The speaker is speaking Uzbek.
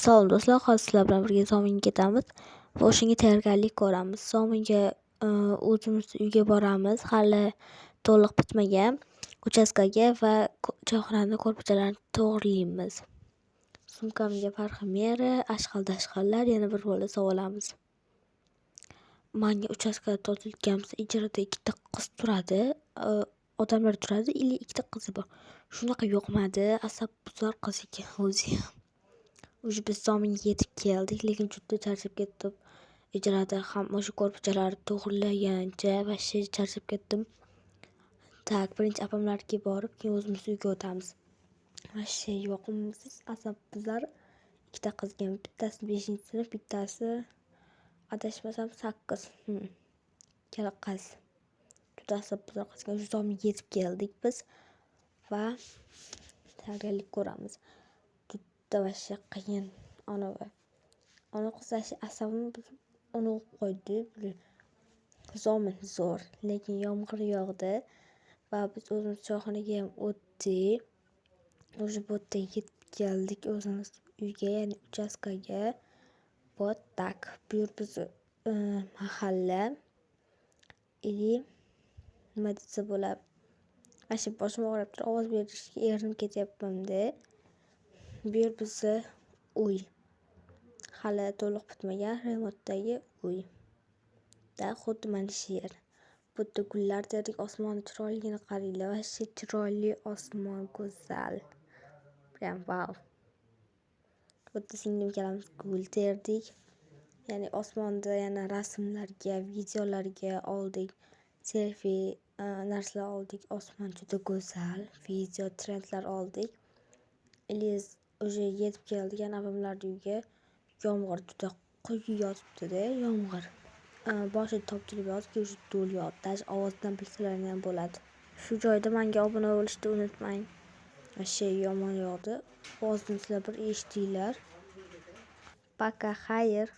Salom do'stlar, hozir sizlar bilan birga Zominga ketamiz va o'shanga tayyorgarlik ko'ramiz. Zominga o'zimiz uyga boramiz, hali to'liq bitmagan uchastkaga va choyxonani ko'rpachalarini to'g'rilaymiz. Sumkamga parximera, ashqal-dashqallar yana bir bola olamiz. Menga uchastkada topilganmiz, ijarada ikkita qiz turadi, odamlar turadi, ikkita qizi bor. Shunaqa yoqmadi, asabbuzar qiz ekan o'zi. Biz Zominga yetib keldik, lekin juda charchab ketdim. Ijarada ham o'sha ko'rpachalarni to'g'rilagancha vashshe charchab ketdim. Birinchi opamlarga borib, keyin o'zimiz uyga o'tamiz. Vashshe yoqimsiz, asabbuzar ikkita qizga, bittasi 5-sinf, bittasi adashmasam 8. Ikkala qiz. Juda asabbuzar qizga. O'sha Zominga yetib keldik biz va tayyorgarlik ko'ramiz. Vashshe qiyin. Ona qiz asabim uni qo'ydi. Zomin zo'r, lekin yomg'ir yog'di va biz o'zimiz choyxonaga ham o'tdik. O'sha yerda yetib keldik o'zimiz uyga, ya'ni uchastkaga. Tak. Bu yer biz mahalla nima desa bo'ladi. Vashshe boshim og'rib turib ovoz berishga erinib ketyapman-da. Bu yer bizni uy. Hali to'liq bitmagan remontdagi uy. Xuddi mana shu yer. Bu yerda gullar terdik, osmonni chiroyligini qaranglar. Vashshe chiroyli osmon, go'zal. Prям vau. Bu yerda singlim kelamiz, gul terdik. Ya'ni osmonda yana rasmlarga, videolarga oldik. Selfie narsalar oldik. Osmon juda go'zal. Video trendlar oldik. O'sha yetib keldik, yana opamlarning uyiga. Yomg'ir juda quyi yotibdi-da, yomg'ir. Boshida topchilib yotib, keyin o'sha do'l yog'di. Ovozidan bilsalar ham bo'ladi. Shu joyda menga obuna bo'lishni unutmang. Vashshe yomon yog'di. Ovozimni sizlar bir eshitdinglar. Paka, xayr.